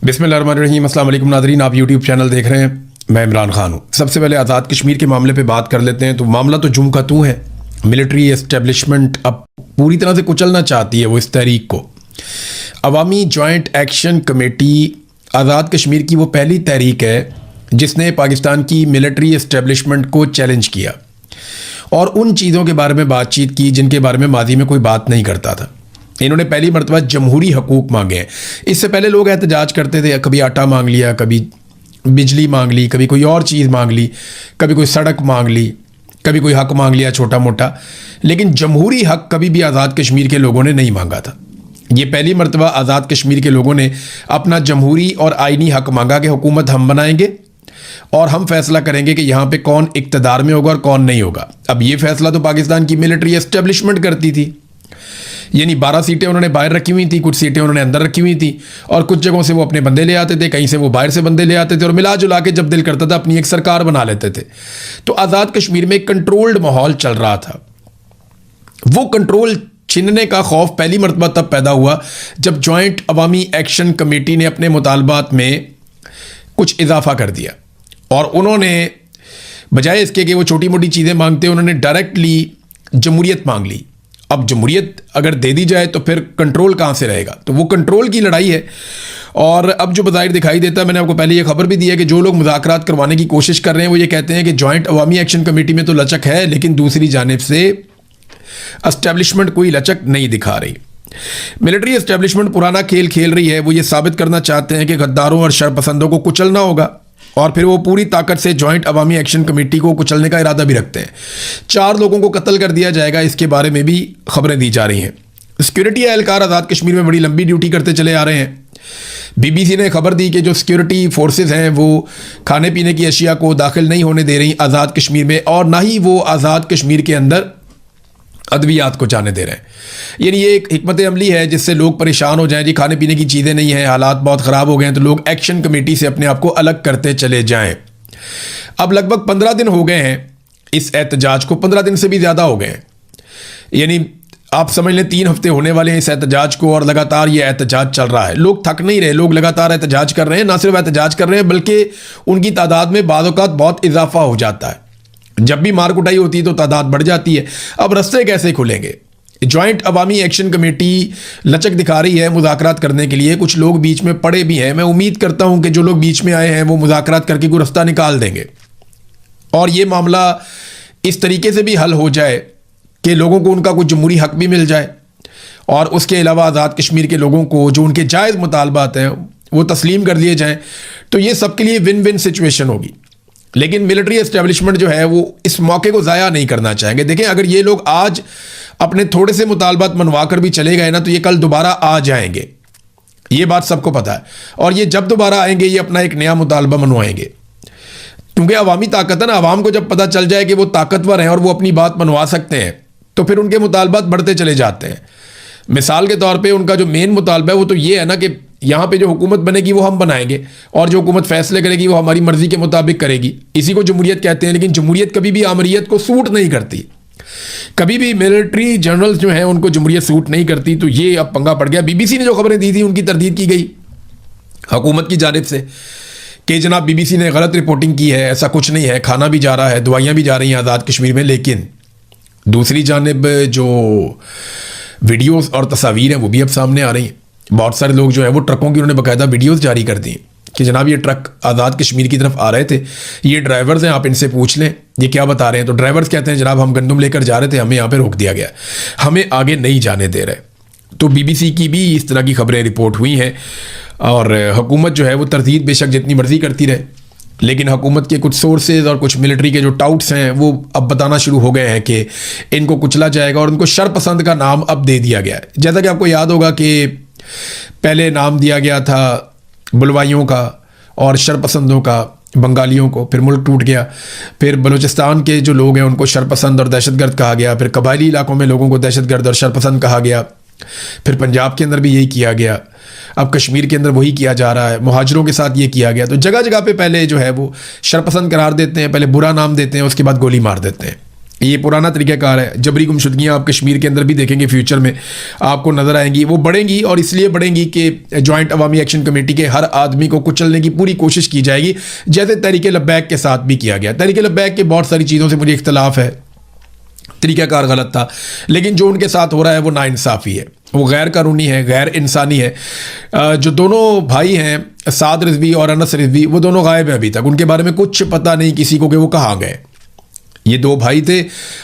बिस्मिल्लाहिर्रहमानिर्रहीम। अस्सलाम वालेकुम नाज़रीन, आप यूट्यूब चैनल देख रहे हैं, मैं इमरान खान हूँ। सबसे पहले आज़ाद कश्मीर के मामले पे बात कर लेते हैं। तो मामला तो जुम का तू है। मिलिट्री एस्टेब्लिशमेंट अब पूरी तरह से कुचलना चाहती है वो इस तहरीक को। अवामी joint action committee Azad Kashmir की वो पहली तहरीक है जिसने पाकिस्तान की मिलिट्री एस्टेब्लिशमेंट को चैलेंज किया और उन चीज़ों के बारे में बातचीत की जिनके बारे में माजी में कोई बात नहीं करता था। इन्होंने पहली मरतबा जमहूरी हकूक़ मांगे हैं। इससे पहले लोग एहतजाज करते थे, कभी आटा मांग लिया, कभी बिजली मांग ली, कभी कोई और चीज़ मांग ली, कभी कोई सड़क मांग ली, कभी कोई हक मांग लिया छोटा मोटा, लेकिन जमहूरी हक कभी भी आज़ाद कश्मीर के लोगों ने नहीं मांगा था। ये पहली मरतबा आज़ाद कश्मीर के लोगों ने अपना जमहूरी और आइनी हक मांगा कि हुकूमत हम बनाएंगे और हम फैसला करेंगे कि यहाँ पे कौन इक़्तिदार में होगा और कौन नहीं होगा। अब ये फैसला तो पाकिस्तान की मिलिट्री एस्टेब्लिशमेंट करती थी, यानी 12 सीटें उन्होंने बाहर रखी हुई थी, कुछ सीटें उन्होंने अंदर रखी हुई थी और कुछ जगहों से वो अपने बंदे ले आते थे, कहीं से वो बाहर से बंदे ले आते थे और मिला जुला के जब दिल करता था अपनी एक सरकार बना लेते थे। तो आज़ाद कश्मीर में एक कंट्रोल्ड माहौल चल रहा था। वो कंट्रोल छीनने का खौफ पहली मरतबा तब पैदा हुआ जब जॉइंट अवामी एक्शन कमेटी ने अपने मुतालबात में कुछ इजाफा कर दिया और उन्होंने बजाय इसके कि वो छोटी मोटी चीज़ें मांगते, उन्होंने डायरेक्टली जमहूरियत मांग ली। अब जमहूरियत अगर दे दी जाए तो फिर कंट्रोल कहाँ से रहेगा? तो वो कंट्रोल की लड़ाई है। और अब जो बज़ाहिर दिखाई देता है, मैंने आपको पहले ये खबर भी दी है कि जो लोग मुज़ाकरात करवाने की कोशिश कर रहे हैं वो ये कहते हैं कि जॉइंट अवामी एक्शन कमेटी में तो लचक है, लेकिन दूसरी जानिब से एस्टेब्लिशमेंट कोई लचक नहीं दिखा रही। मिलिट्री एस्टेब्लिशमेंट पुराना खेल खेल रही है। वो ये साबित करना चाहते हैं कि गद्दारों और शरपसंदों को कुचलना होगा और फिर वो पूरी ताकत से जॉइंट अवामी एक्शन कमेटी को कुचलने का इरादा भी रखते हैं। 4 लोगों को कत्ल कर दिया जाएगा, इसके बारे में भी खबरें दी जा रही हैं। सिक्योरिटी एहलकार आज़ाद कश्मीर में बड़ी लंबी ड्यूटी करते चले आ रहे हैं। BBC ने खबर दी कि जो सिक्योरिटी फोर्सेस हैं वो खाने पीने की अशिया को दाखिल नहीं होने दे रही आज़ाद कश्मीर में और ना ही वो आज़ाद कश्मीर के अंदर अद्वियात को जाने दे रहे हैं। यानी ये एक हिकमत अमली है जिससे लोग परेशान हो जाएं, जी खाने पीने की चीज़ें नहीं हैं, हालात बहुत ख़राब हो गए हैं, तो लोग एक्शन कमेटी से अपने आप को अलग करते चले जाएं। अब लगभग 15 दिन हो गए हैं इस एहतजाज को, 15 दिन से भी ज़्यादा हो गए हैं। यानी आप समझ लें 3 हफ्ते होने वाले हैं इस एहतजाज को और लगातार ये एहतजाज चल रहा है। लोग थक नहीं रहे, लोग लगातार एहतजाज कर रहे हैं। ना सिर्फ एहतजाज कर रहे हैं बल्कि उनकी तादाद में बाद औक़ात बहुत इजाफा हो जाता है। जब भी मार कुटाई होती है तो तादाद बढ़ जाती है। अब रास्ते कैसे खुलेंगे? जॉइंट अवामी एक्शन कमेटी लचक दिखा रही है मुज़ाकरात करने के लिए। कुछ लोग बीच में पड़े भी हैं। मैं उम्मीद करता हूं कि जो लोग बीच में आए हैं वो मुज़ाकरात करके कोई रास्ता निकाल देंगे और ये मामला इस तरीके से भी हल हो जाए कि लोगों को उनका कुछ जमहूरी हक भी मिल जाए और उसके अलावा आज़ाद कश्मीर के लोगों को जो उनके जायज़ मुतालबात हैं वो तस्लीम कर लिए जाएँ। तो ये सबके लिए विन विन सिचुएशन होगी। लेकिन मिलिट्री एस्टेब्लिशमेंट जो है वो इस मौके को ज़ाया नहीं करना चाहेंगे। देखें, अगर ये लोग आज अपने थोड़े से मुतालबात मनवा कर भी चले गए ना तो ये कल दोबारा आ जाएंगे, ये बात सबको पता है। और ये जब दोबारा आएंगे ये अपना एक नया मुतालबा मनवाएंगे, क्योंकि अवामी ताकत है ना। अवाम को जब पता चल जाए कि वो ताकतवर हैं और वो अपनी बात मनवा सकते हैं तो फिर उनके मुतालबात बढ़ते चले जाते हैं। मिसाल के तौर पे उनका जो मेन मुतालबा है वो तो ये है ना कि यहाँ पे जो हुकूमत बनेगी वो हम बनाएंगे और जो हुकूमत फैसले करेगी वो हमारी मर्जी के मुताबिक करेगी। इसी को जमहूरियत कहते हैं। लेकिन जमहूरियत कभी भी आमरीयत को सूट नहीं करती। कभी भी मिलिट्री जनरल्स जो हैं उनको जमहूरियत सूट नहीं करती। तो ये अब पंगा पड़ गया। BBC ने जो खबरें दी थी उनकी तरदीद की गई हुकूमत की जानिब से कि जनाब BBC ने गलत रिपोर्टिंग की है, ऐसा कुछ नहीं है, खाना भी जा रहा है, दवाइयाँ भी जा रही हैं आज़ाद कश्मीर में। लेकिन दूसरी जानिब जो वीडियोज़ और तस्वीर हैं वो भी अब सामने आ रही हैं। बहुत सारे लोग जो है वो ट्रकों की उन्होंने बाकायदा वीडियोस जारी कर दी कि जनाब ये ट्रक आज़ाद कश्मीर की तरफ आ रहे थे, ये ड्राइवर्स हैं, आप इनसे पूछ लें ये क्या बता रहे हैं। तो ड्राइवर्स कहते हैं जनाब हम गंदम लेकर जा रहे थे, हमें यहाँ पे रोक दिया गया, हमें आगे नहीं जाने दे रहे। तो BBC की भी इस तरह की खबरें रिपोर्ट हुई हैं और हुकूमत जो है वो तरदीद बेशक जितनी मर्जी करती रहे, लेकिन हुकूमत के कुछ सोर्सेज और कुछ मिलिट्री के जो टाउट्स हैं वो अब बताना शुरू हो गए हैं कि इनको कुचला जाएगा और उनको शरपसंद का नाम अब दे दिया गया है। जैसा कि आपको याद होगा कि पहले नाम दिया गया था बुलवाइयों का और शरपसंदों का बंगालियों को, फिर मुल्क टूट गया, फिर बलूचिस्तान के जो लोग हैं उनको शरपसंद और दहशतगर्द कहा गया, फिर कबायली इलाकों में लोगों को दहशतगर्द और शरपसंद कहा गया, फिर पंजाब के अंदर भी यही किया गया, अब कश्मीर के अंदर वही किया जा रहा है, मुहाजिरों के साथ ये किया गया। तो जगह जगह पे पहले जो है वो शरपसंद करार देते हैं, पहले बुरा नाम देते हैं, उसके बाद गोली मार देते हैं। ये पुराना तरीक़ाकार है। जबरी गुमशुदगियाँ आप कश्मीर के अंदर भी देखेंगे, फ्यूचर में आपको नज़र आएंगी। वो बढ़ेंगी और इसलिए बढ़ेंगी कि जॉइंट अवामी एक्शन कमेटी के हर आदमी को कुचलने की पूरी कोशिश की जाएगी, जैसे तहरीक लब्बैक के साथ भी किया गया। तहरीक लब्बैक के बहुत सारी चीज़ों से मुझे इख्तलाफ है, तरीक़ाकार गलत था, लेकिन जो उनके साथ हो रहा है वो नाइंसाफ़ी है, वो गैर कानूनी है, गैर इंसानी है। जो दोनों भाई हैं साद रिजवी और अनस रिजवी, वो दोनों गायब हैं अभी तक। उनके बारे में कुछ पता नहीं किसी को कि वो कहाँ गए। ये दो भाई थे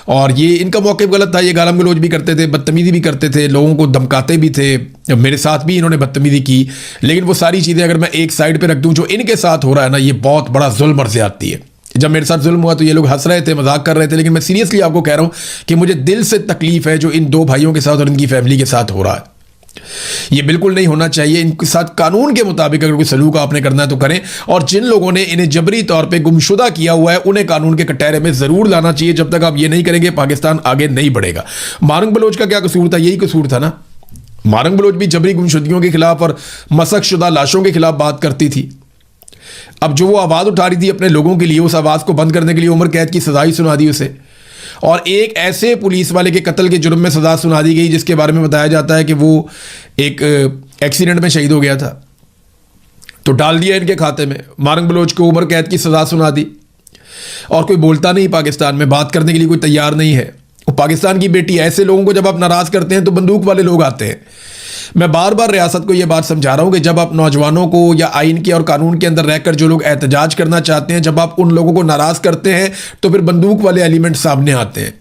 और ये इनका मौक़िफ़ गलत था। ये गालम गलोच भी करते थे, बदतमीज़ी भी करते थे, लोगों को धमकाते भी थे। मेरे साथ भी इन्होंने बदतमीज़ी की। लेकिन वो सारी चीज़ें अगर मैं एक साइड पे रख दूं, जो इनके साथ हो रहा है ना, ये बहुत बड़ा जुल्म और ज़्यादती है। जब मेरे साथ जुल्म हुआ तो ये लोग हंस रहे थे, मजाक कर रहे थे, लेकिन मैं सीरियसली आपको कह रहा हूँ कि मुझे दिल से तकलीफ़ है जो इन दो भाइयों के साथ और इनकी फैमिली के साथ हो रहा है। ये बिल्कुल नहीं होना चाहिए। इनके साथ कानून के मुताबिक अगर कोई सलूक आपने करना है तो करें, और जिन लोगों ने इन्हें जबरी तौर पे गुमशुदा किया हुआ है उन्हें कानून के कटहरे में ज़रूर लाना चाहिए। जब तक आप ये नहीं करेंगे पाकिस्तान आगे नहीं बढ़ेगा। मारंग बलोच का क्या कसूर था? यही कसूर था ना। मारंग बलोच भी जबरी गुमशुदगियों के खिलाफ और मसक शुदा लाशों के खिलाफ बात करती थी। अब जो वो आवाज़ उठा रही थी अपने लोगों के लिए, उस आवाज़ को बंद करने के लिए उम्र कैद की सजा ही सुना दी उसे, और एक ऐसे पुलिस वाले के कत्ल के जुर्म में सजा सुना दी गई जिसके बारे में बताया जाता है कि वो एक एक्सीडेंट में शहीद हो गया था। तो डाल दिया इनके खाते में। मारंग बलोच को उम्र कैद की सजा सुना दी और कोई बोलता नहीं, पाकिस्तान में बात करने के लिए कोई तैयार नहीं है। और पाकिस्तान की बेटी, ऐसे लोगों को जब आप नाराज़ करते हैं तो बंदूक वाले लोग आते हैं। मैं बार बार रियासत को यह बात समझा रहा हूं कि जब आप नौजवानों को या आइन के और कानून के अंदर रहकर जो लोग एहतजाज करना चाहते हैं, जब आप उन लोगों को नाराज करते हैं तो फिर बंदूक वाले एलिमेंट सामने आते हैं,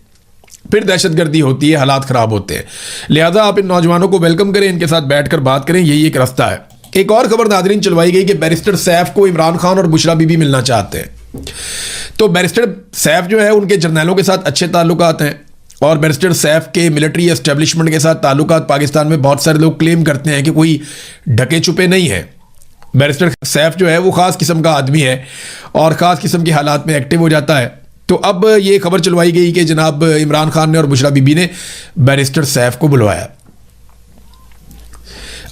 फिर दहशतगर्दी होती है, हालात खराब होते हैं। लिहाजा आप इन नौजवानों को वेलकम करें, इनके साथ बैठकर बात करें, यही एक रास्ता है। एक और खबर नाज़रीन चलवाई गई कि बैरिस्टर सैफ को इमरान खान और बुशरा बीबी मिलना चाहते हैं। तो बैरिस्टर सैफ जो है उनके जर्नैलों के साथ अच्छे ताल्लुकात हैं, और बैरिस्टर सैफ के मिलिट्री एस्टेब्लिशमेंट के साथ ताल्लुकात पाकिस्तान में बहुत सारे लोग क्लेम करते हैं कि कोई ढके छुपे नहीं है। बैरिस्टर सैफ जो है वो ख़ास किस्म का आदमी है और ख़ास किस्म के हालात में एक्टिव हो जाता है। तो अब ये खबर चलवाई गई कि जनाब इमरान खान ने और बुशरा बीबी ने बैरिस्टर सैफ को बुलवाया।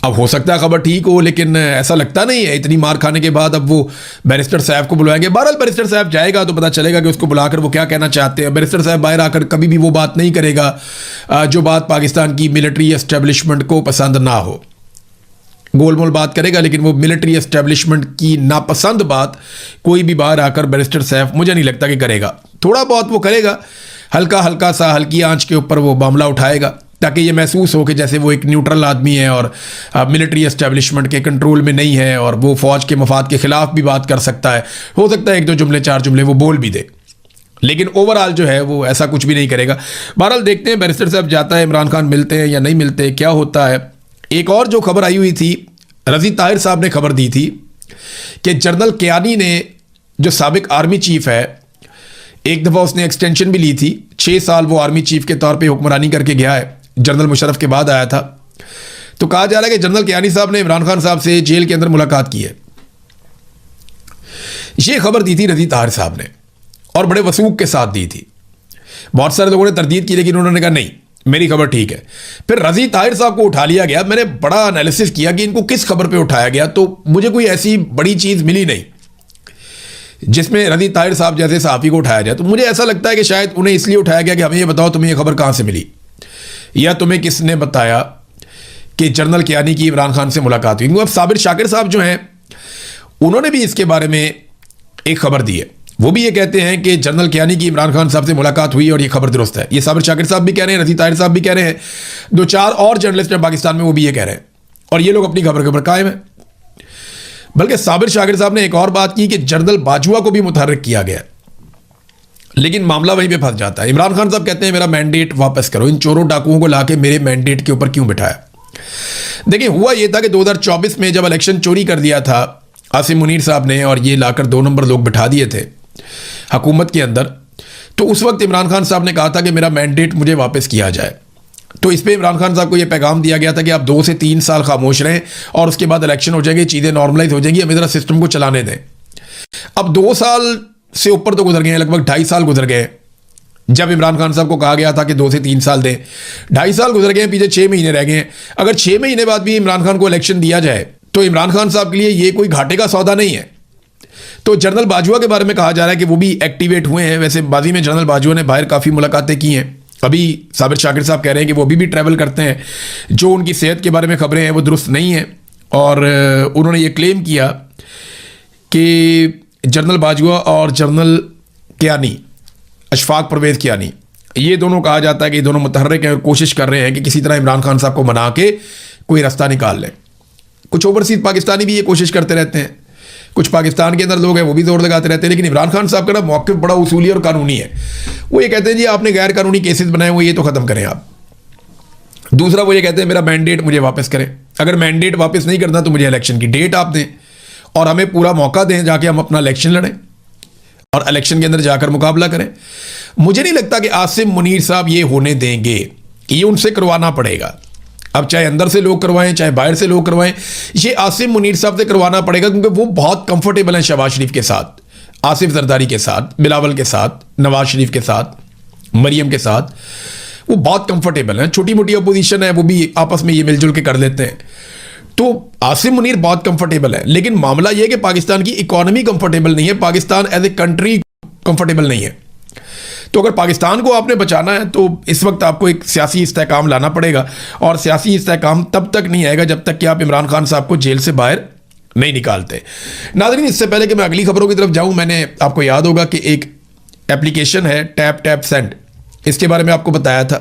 अब हो सकता है खबर ठीक हो, लेकिन ऐसा लगता नहीं है। इतनी मार खाने के बाद अब वो बैरिस्टर साहब को बुलाएंगे। बहरहाल बैरिस्टर साहब जाएगा तो पता चलेगा कि उसको बुलाकर वो क्या कहना चाहते हैं। बैरिस्टर साहब बाहर आकर कभी भी वो बात नहीं करेगा जो बात पाकिस्तान की मिलिट्री एस्टेब्लिशमेंट को पसंद ना हो। गोलमोल बात करेगा, लेकिन वो मिलिट्री एस्टेब्लिशमेंट की नापसंद बात कोई भी बाहर आकर बैरिस्टर साहब मुझे नहीं लगता कि करेगा। थोड़ा बहुत वो करेगा, हल्का हल्का सा, हल्की आंच के ऊपर वो मामला उठाएगा, ताकि ये महसूस हो कि जैसे वो एक न्यूट्रल आदमी है और मिलिट्री एस्टेब्लिशमेंट के कंट्रोल में नहीं है और वो फ़ौज के मफाद के ख़िलाफ़ भी बात कर सकता है। हो सकता है एक दो जुमले, चार जुमले वो बोल भी दे, लेकिन ओवरऑल जो है वो ऐसा कुछ भी नहीं करेगा। बहरहाल देखते हैं बैरिस्टर साहब जाता है, इमरान खान मिलते हैं या नहीं मिलते, क्या होता है। एक और जो खबर आई हुई थी, रज़ी ताहिर साहब ने खबर दी थी कि जनरल कियानी ने, जो साबिक आर्मी चीफ़ है, एक दफ़ा उसने एक्सटेंशन भी ली थी। 6 साल वो आर्मी चीफ़ के तौर पे हुक्मरानी करके गया है, जनरल मुशर्रफ के बाद आया था। तो कहा जा रहा है कि जनरल कियानी साहब ने इमरान खान साहब से जेल के अंदर मुलाकात की है। ये खबर दी थी रज़ी ताहिर साहब ने और बड़े वसूख के साथ दी थी। बहुत सारे लोगों ने तरदीद की, लेकिन उन्होंने कहा नहीं, मेरी खबर ठीक है। फिर रज़ी ताहिर साहब को उठा लिया गया। मैंने बड़ा एनालिसिस किया कि इनको किस खबर पे उठाया गया, तो मुझे कोई ऐसी बड़ी चीज़ मिली नहीं जिसमें रज़ी ताहिर साहब जैसे सहाफ़ी को उठाया जाए। तो मुझे ऐसा लगता है कि शायद उन्हें इसलिए उठाया गया कि हमें ये बताओ तुम्हें ये खबर कहाँ से मिली, या तुम्हें किसने बताया कि जनरल कियानी की इमरान खान से मुलाकात हुई। अब साबिर शाकिर साहब जो हैं, उन्होंने भी इसके बारे में एक खबर दी है। वो भी ये कहते हैं कि जनरल कियानी की इमरान खान साहब से मुलाकात हुई और ये खबर दुरुस्त है। ये साबिर शाकिर साहब भी कह रहे हैं, रज़ी ताहिर साहब भी कह रहे हैं, 2-4 और जर्नलिस्ट हैं पाकिस्तान में, वो भी ये कह रहे हैं, और ये लोग अपनी खबर के ऊपर कायम है। बल्कि साबिर शाकिर साहब ने एक और बात की कि जनरल बाजवा को भी मुतहर्रिक किया गया, लेकिन मामला वहीं पे फंस जाता है। इमरान खान साहब कहते हैं मेरा मैंडेट वापस करो, इन चोरों डाकुओं को लाके मेरे मैंडेट के ऊपर क्यों बिठाया। देखिए, हुआ ये था कि 2024 में जब इलेक्शन चोरी कर दिया था आसिम मुनीर साहब ने, और ये लाकर 2 नंबर लोग बिठा दिए थे हुकूमत के अंदर, तो उस वक्त इमरान खान साहब ने कहा था कि मेरा मैंडेट मुझे वापस किया जाए। तो इस पर इमरान खान साहब को यह पैगाम दिया गया था कि आप 2 से 3 साल खामोश रहें और उसके बाद इलेक्शन हो जाएंगे, चीज़ें नॉर्मलाइज हो जाएंगी, हमें ज़रा सिस्टम को चलाने दें। अब 2 साल से ऊपर तो गुजर गए हैं, लगभग 2.5 साल गुजर गए जब इमरान खान साहब को कहा गया था कि 2 से 3 साल दें। 2.5 साल गुजर गए, पीछे 6 महीने रह गए हैं। अगर 6 महीने बाद भी इमरान खान को इलेक्शन दिया जाए तो इमरान खान साहब के लिए ये कोई घाटे का सौदा नहीं है। तो जनरल बाजवा के बारे में कहा जा रहा है कि वो भी एक्टिवेट हुए हैं। वैसे माजी में जनरल बाजवा ने बाहर काफ़ी मुलाकातें की हैं। अभी साबिर शाकिर साहब कह रहे हैं कि वो अभी भी ट्रैवल करते हैं। जो उनकी सेहत के बारे में खबरें हैं वो दुरुस्त नहीं हैं, और उन्होंने ये क्लेम किया कि जनरल बाजवा और जनरल कियानी, अशफाक परवेज़ कियानी, ये दोनों कहा जाता है कि दोनों मुतहर्रिक हैं और कोशिश कर रहे हैं कि किसी तरह इमरान खान साहब को मना के कोई रास्ता निकाल लें। कुछ ओवरसीज पाकिस्तानी भी ये कोशिश करते रहते हैं, कुछ पाकिस्तान के अंदर लोग हैं वो भी जोर लगाते रहते हैं, लेकिन इमरान खान साहब का ना मौक़िफ़ बड़ा उसूली और कानूनी है। वो ये कहते हैं जी आपने गैर कानूनी केसेस बनाए हुए, ये तो ख़त्म करें आप। दूसरा वो ये कहते हैं मेरा मैंडेट मुझे वापस करें, अगर मैंडेट वापस नहीं करना तो मुझे इलेक्शन की डेट आप दें और हमें पूरा मौका दें जाके हम अपना इलेक्शन लड़ें और इलेक्शन के अंदर जाकर मुकाबला करें। मुझे नहीं लगता कि आसिम मुनीर साहब ये होने देंगे, ये उनसे करवाना पड़ेगा। अब चाहे अंदर से लोग करवाएं चाहे बाहर से लोग करवाएं, ये आसिम मुनीर साहब से करवाना पड़ेगा, क्योंकि वो बहुत कंफर्टेबल हैं शहबाज शरीफ के साथ, आसिफ जरदारी के साथ, बिलावल के साथ, नवाज शरीफ के साथ, मरियम के साथ। वो बहुत कंफर्टेबल हैं। छोटी मोटी अपोजिशन है वो भी आपस में ये मिलजुल के कर लेते हैं। तो आसिम मुनीर बहुत कंफर्टेबल है, लेकिन मामला यह है कि पाकिस्तान की इकोनॉमी कंफर्टेबल नहीं है, Pakistan as a country comfortable नहीं है। तो अगर पाकिस्तान को आपने बचाना है तो इस वक्त आपको एक सियासी इस्तेहकाम लाना पड़ेगा, और सियासी इस्तेहकाम तब तक नहीं आएगा जब तक कि आप इमरान खान साहब को जेल से बाहर नहीं निकालते। नाज़रीन, इससे पहले कि मैं अगली खबरों की तरफ जाऊं, मैंने आपको याद होगा कि एक एप्लीकेशन है टैप टैप सेंड, इसके बारे में आपको बताया था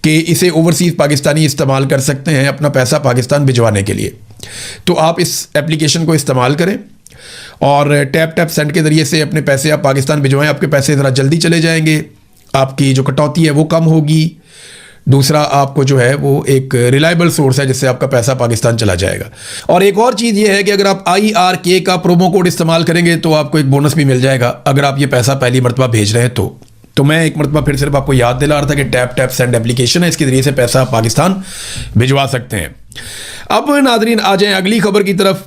कि इसे ओवरसीज़ पाकिस्तानी इस्तेमाल कर सकते हैं अपना पैसा पाकिस्तान भिजवाने के लिए। तो आप इस एप्लीकेशन को इस्तेमाल करें और टैप टैप सेंड के ज़रिए से अपने पैसे आप पाकिस्तान भिजवाएं। आपके पैसे ज़रा जल्दी चले जाएंगे, आपकी जो कटौती है वो कम होगी। दूसरा, आपको जो है वो एक रिलायबल सोर्स है जिससे आपका पैसा पाकिस्तान चला जाएगा। और एक और चीज़ ये है कि अगर आप IRK का प्रोमो कोड इस्तेमाल करेंगे तो आपको एक बोनस भी मिल जाएगा अगर आप ये पैसा पहली मरतबा भेज रहे हैं तो मैं एक मरतबा फिर सिर्फ आपको याद दिला रहा था कि टैप टैप सेंड एप्लीकेशन है, इसके ज़रिए से पैसा आप पाकिस्तान भिजवा सकते हैं। अब नाजरीन आ जाएं अगली खबर की तरफ।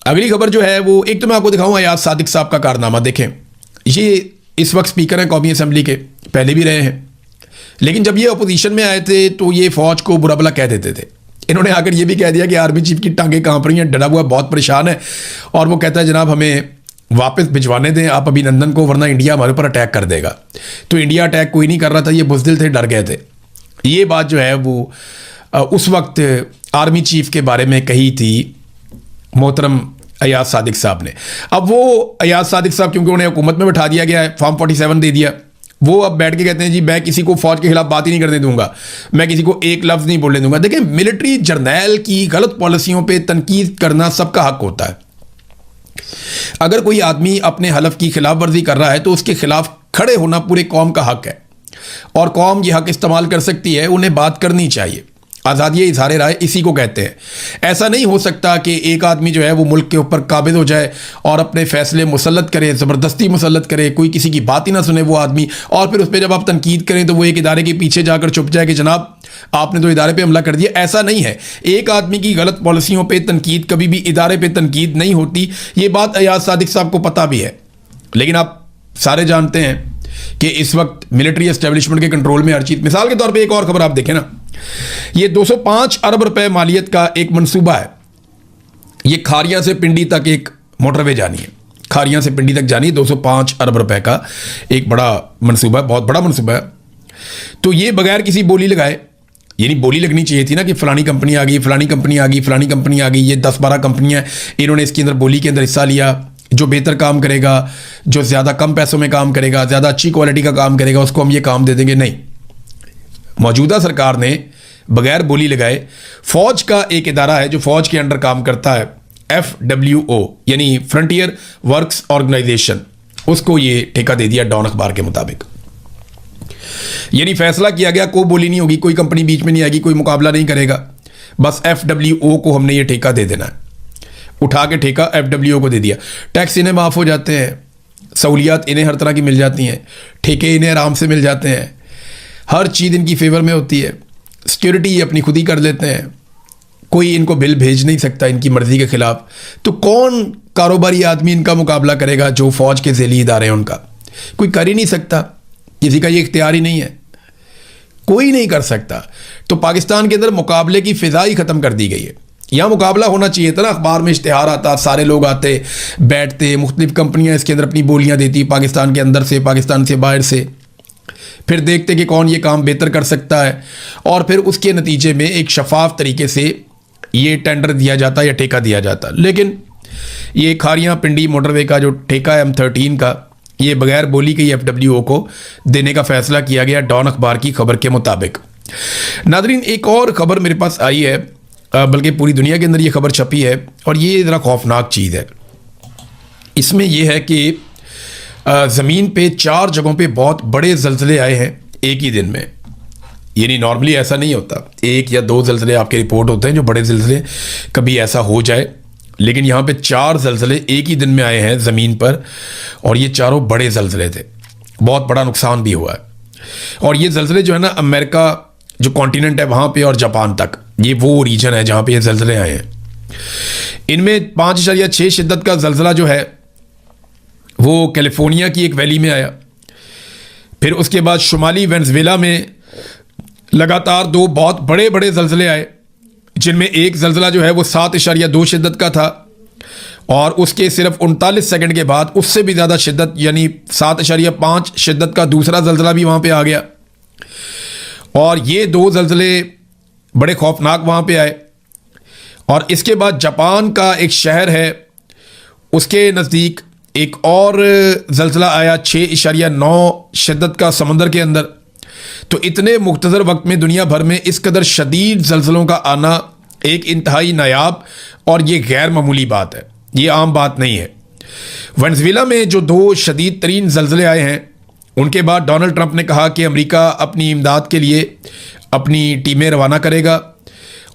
अगली खबर जो है वो, एक तो मैं आपको दिखाऊंगा अयाज सादिक साहब का कारनामा। देखें, ये इस वक्त स्पीकर हैं कौमी असम्बली के, पहले भी रहे हैं, लेकिन जब ये अपोजिशन में आए थे तो ये फ़ौज को बुरा भला कह देते थे। इन्होंने आकर ये भी कह दिया कि आर्मी चीफ की टांगें कांप रही हैं, डरा हुआ बहुत परेशान है, और वो कहता है जनाब हमें वापस भिजवाने दें आप अभिनंदन को, वरना इंडिया हमारे ऊपर अटैक कर देगा। तो इंडिया अटैक कोई नहीं कर रहा था, ये बुज़दिल थे, डर गए थे। ये बात जो है वो उस वक्त आर्मी चीफ के बारे में कही थी मोहतरम अयाज सादिक साहब ने। अब वो अयाज सादिक साहब, क्योंकि उन्हें हुकूमत में बैठा दिया गया है, फॉर्म 47 दे दिया, वो अब बैठ के कहते हैं जी मैं किसी को फौज के खिलाफ बात ही नहीं करने दूंगा, मैं किसी को एक लफ्ज़ नहीं बोलने दूंगा। देखिए, मिलिट्री जर्नैल की गलत पॉलिसियों पे तनकीद करना सबका हक होता है। अगर कोई आदमी अपने हलफ की खिलाफ वर्जी कर रहा है तो उसके खिलाफ खड़े होना पूरे कौम का हक है, और कौम ये हक इस्तेमाल कर सकती है, उन्हें बात करनी चाहिए। आज़ादी इज़हार राय इसी को कहते हैं। ऐसा नहीं हो सकता कि एक आदमी जो है वो मुल्क के ऊपर काबिज हो जाए और अपने फैसले मुसल्लत करे, ज़बरदस्ती मुसल्लत करे, कोई किसी की बात ही ना सुने वो आदमी, और फिर उस पर जब आप तनकीद करें तो वो एक इदारे के पीछे जाकर छुप जाए कि जनाब आपने तो इदारे पे हमला कर दिया। ऐसा नहीं है। एक आदमी की गलत पॉलिसियों पे तनकीद कभी भी इदारे पे तनकीद नहीं होती। ये बात अयाज सादिक साहब को पता भी है, लेकिन आप सारे जानते हैं कि इस वक्त मिलिट्री एस्टेब्लिशमेंट के कंट्रोल में हर चीज़। मिसाल के तौर पे एक और खबर आप देखें ना, ये 205 अरब रुपए मालियत का एक मंसूबा है। ये खारियां से पिंडी तक एक मोटरवे जानी है, खारियां से पिंडी तक जानी है, 205 अरब रुपए का एक बड़ा मंसूबा है, बहुत बड़ा मंसूबा है। तो ये बगैर किसी बोली लगाए, यानी बोली लगनी चाहिए थी ना कि फलानी कंपनी आ गई, फलानी कंपनी आ गई, फलानी कंपनी आ गई, ये 10-12 कंपनियां इन्होंने इसके अंदर बोली के अंदर हिस्सा लिया। जो बेहतर काम करेगा, जो ज़्यादा कम पैसों में काम करेगा, ज़्यादा अच्छी क्वालिटी का काम करेगा, उसको हम ये काम दे देंगे। नहीं, मौजूदा सरकार ने बगैर बोली लगाए फ़ौज का एक इदारा है जो फ़ौज के अंडर काम करता है, FWO यानी फ्रंटियर वर्क्स ऑर्गेनाइजेशन, उसको ये ठेका दे दिया डॉन अखबार के मुताबिक। यानी फैसला किया गया कोई बोली नहीं होगी, कोई कंपनी बीच में नहीं आएगी, कोई मुकाबला नहीं करेगा, बस FWO को हमने ये ठेका दे देना है। उठा के ठेका FWO को दे दिया। टैक्स इन्हें माफ़ हो जाते हैं, सहूलियात इन्हें हर तरह की मिल जाती हैं, ठेके इन्हें आराम से मिल जाते हैं, हर चीज़ इनकी फेवर में होती है, सिक्योरिटी ये अपनी खुद ही कर लेते हैं, कोई इनको बिल भेज नहीं सकता इनकी मर्ज़ी के ख़िलाफ़। तो कौन कारोबारी आदमी इनका मुकाबला करेगा? जो फ़ौज के ज़ेली इदारे हैं उनका कोई कर ही नहीं सकता, किसी का ये इख्तियार ही नहीं है, कोई नहीं कर सकता। तो पाकिस्तान के अंदर मुकाबले की फ़िज़ा ही ख़त्म कर दी गई है। यहाँ मुकाबला होना चाहिए था ना, अखबार में इश्तिहार आता, सारे लोग आते बैठते, मुख्तलिफ कंपनियाँ इसके अंदर अपनी बोलियाँ देती, पाकिस्तान के अंदर से, पाकिस्तान से बाहर से, फिर देखते कि कौन ये काम बेहतर कर सकता है, और फिर उसके नतीजे में एक शफाफ तरीके से ये टेंडर दिया जाता या ठेका दिया जाता। लेकिन ये खारियाँ पिंडी मोटरवे का जो ठेका है M13 का, ये बगैर बोली के FWO को देने का फैसला किया गया डॉन अखबार की खबर के मुताबिक। नादरीन, एक और खबर मेरे पास आई है, बल्कि पूरी दुनिया के अंदर ये खबर छपी है, और ये ज़रा खौफनाक चीज़ है। इसमें यह है कि ज़मीन पे 4 जगहों पे बहुत बड़े ज़लज़ले आए हैं एक ही दिन में। यानी नॉर्मली ऐसा नहीं होता, 1 या 2 ज़लज़ले आपके रिपोर्ट होते हैं जो बड़े ज़लज़ले, कभी ऐसा हो जाए, लेकिन यहाँ पे 4 ज़लज़ले एक ही दिन में आए हैं ज़मीन पर, और ये चारों बड़े ज़लज़ले थे, बहुत बड़ा नुकसान भी हुआ है। और ये ज़लज़ले जो है ना, अमेरिका जो कॉन्टिनेंट है वहाँ पे और जापान तक, ये वो रीजन है जहाँ पे ये ज़लज़ले आए हैं। इनमें 5.6 शिद्दत का ज़लज़ला जो है वो कैलिफोर्निया की एक वैली में आया। फिर उसके बाद शुमाली वेनेज़ुएला में लगातार 2 बहुत बड़े बड़े ज़लज़ले आए, जिनमें एक ज़लज़ला जो है वो 7.2 शिद्दत का था, और उसके सिर्फ 39 सेकंड के बाद उससे भी ज़्यादा शिद्दत यानी 7.5 शिद्दत का दूसरा ज़लज़ला भी वहाँ पे आ गया। और ये 2 ज़लज़ले बड़े खौफनाक वहाँ पे आए। और इसके बाद जापान का एक शहर है, उसके नज़दीक एक और ज़लज़ला आया 6.9 शिद्दत का समंदर के अंदर। तो इतने मुख्तसर वक्त में दुनिया भर में इस कदर शदीद ज़लज़लों का आना एक इंतहाई नायाब और ये गैर मामूली बात है, ये आम बात नहीं है। वेनेज़ुएला में जो 2 शदीद तरीन ज़लज़ले आए हैं, उनके बाद डोनाल्ड ट्रंप ने कहा कि अमेरिका अपनी इमदाद के लिए अपनी टीमें रवाना करेगा,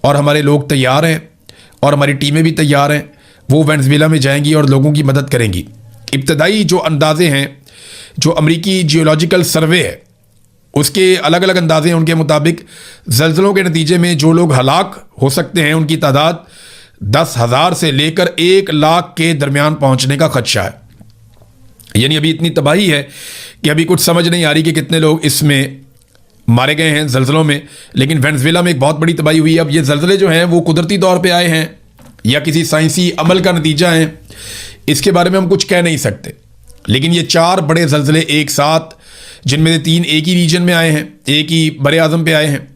और हमारे लोग तैयार हैं और हमारी टीमें भी तैयार हैं, वो वेनेज़ुएला में जाएंगी और लोगों की मदद करेंगी। इब्तदाई जो अंदाज़े हैं, जो अमेरिकी जियोलॉजिकल सर्वे है उसके अलग अलग अंदाजे हैं, उनके मुताबिक ज़लज़लों के नतीजे में जो लोग हलाक हो सकते हैं उनकी तादाद 10,000 से लेकर 1 लाख के दरमियान पहुंचने का खदशा है। यानी अभी इतनी तबाही है कि अभी कुछ समझ नहीं आ रही कि कितने लोग इसमें मारे गए हैं ज़लज़लों में। लेकिन वेनेज़ुएला में एक बहुत बड़ी तबाही हुई है। अब ये ज़लज़ले जो हैं वो कुदरती तौर पे आए हैं या किसी साइंसी अमल का नतीजा है, इसके बारे में हम कुछ कह नहीं सकते। लेकिन ये 4 बड़े ज़लज़ले एक साथ, जिनमें से 3 एक ही रीजन में आए हैं, एक ही बरे आज़म पे आए हैं,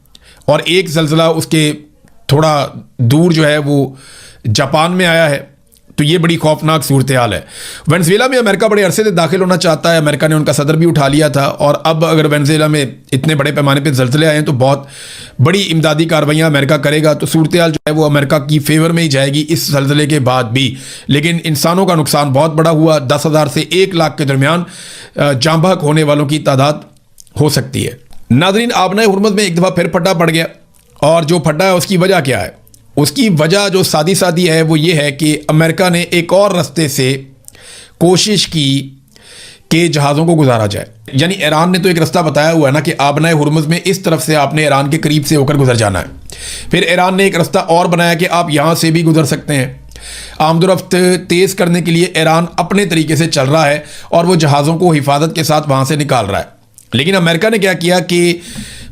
और एक ज़लज़ला उसके थोड़ा दूर जो है वो जापान में आया है। तो ये बड़ी खौफनाक सूरत हाल है। वेनेज़ुएला में अमेरिका बड़े अरसे से दाखिल होना चाहता है, अमेरिका ने उनका सदर भी उठा लिया था, और अब अगर वेनेज़ुएला में इतने बड़े पैमाने पे ज़लज़ले आए हैं तो बहुत बड़ी इमदादी कार्रवाइयाँ अमेरिका करेगा। तो सूरत हाल जो है वो अमेरिका की फेवर में ही जाएगी इस ज़लज़ले के बाद भी। लेकिन इंसानों का नुकसान बहुत बड़ा हुआ, 10,000 से 1 लाख के दरमियान जाँ बहक होने वालों की तादाद हो सकती है। नाज़रीन, आबनाए हुर्मुज़ में एक दफ़ा फिर फटा पड़ गया, और जो फटा है उसकी वजह क्या है? उसकी वजह जो सादी सादी है वो ये है कि अमेरिका ने एक और रास्ते से कोशिश की कि जहाज़ों को गुजारा जाए। यानी ईरान ने तो एक रास्ता बताया हुआ है ना कि आबनाए हुर्मुज़ में इस तरफ से आपने ईरान के करीब से होकर गुजर जाना है। फिर ईरान ने एक रास्ता और बनाया कि आप यहाँ से भी गुजर सकते हैं। आमदोरफ्त तेज़ करने के लिए ईरान अपने तरीके से चल रहा है और वो जहाज़ों को हिफाजत के साथ वहाँ से निकाल रहा है। लेकिन अमेरिका ने क्या किया कि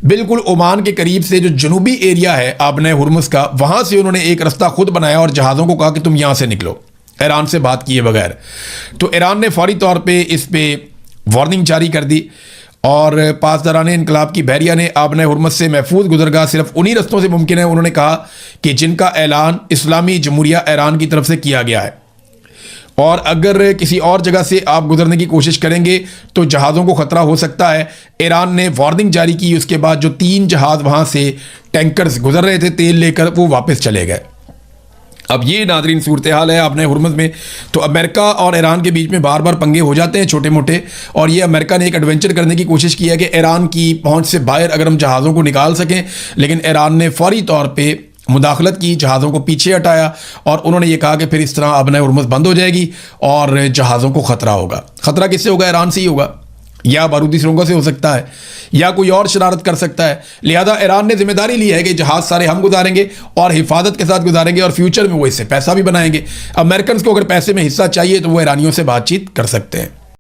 बिल्कुल ओमान के करीब से जो जनूबी एरिया है आबनाए हुर्मुज़ का, वहाँ से उन्होंने एक रास्ता खुद बनाया और जहाज़ों को कहा कि तुम यहाँ से निकलो, ईरान से बात किए बगैर। तो ईरान ने फौरी तौर पे इस पे वार्निंग जारी कर दी, और पासदारान इनकलाब की बहरिया ने आबनाए हुर्मुज़ से महफूज गुजरगाह सिर्फ उन्हीं रस्तों से मुमकिन है, उन्होंने कहा कि जिनका ऐलान इस्लामी जमहूरिया ईरान की तरफ से किया गया है, और अगर किसी और जगह से आप गुजरने की कोशिश करेंगे तो जहाज़ों को ख़तरा हो सकता है। ईरान ने वार्निंग जारी की। उसके बाद जो 3 जहाज़ वहाँ से टैंकर्स गुजर रहे थे तेल लेकर, वो वापस चले गए। अब ये नाज़रीन सूरत हाल है आबनाए हुर्मुज़ में। तो अमेरिका और ईरान के बीच में बार बार पंगे हो जाते हैं छोटे मोटे, और ये अमेरिका ने एक एडवेंचर करने की कोशिश की है कि ईरान की पहुँच से बाहर अगर हम जहाज़ों को निकाल सकें। लेकिन ईरान ने फौरी तौर पर मुदाखलत की, जहाज़ों को पीछे हटाया, और उन्होंने ये कहा कि फिर इस तरह आबनाए हुर्मुज़ बंद हो जाएगी और जहाज़ों को ख़तरा होगा। ख़तरा किससे होगा? ईरान से ही होगा, या बारूदी सुरंगों से हो सकता है, या कोई और शरारत कर सकता है। लिहाजा ईरान ने जिम्मेदारी ली है कि जहाज़ सारे हम गुजारेंगे और हिफाजत के साथ गुजारेंगे, और फ्यूचर में वो इससे पैसा भी बनाएंगे। अमेरिकन को अगर पैसे में हिस्सा चाहिए तो वो ईरानियों से बातचीत कर सकते हैं।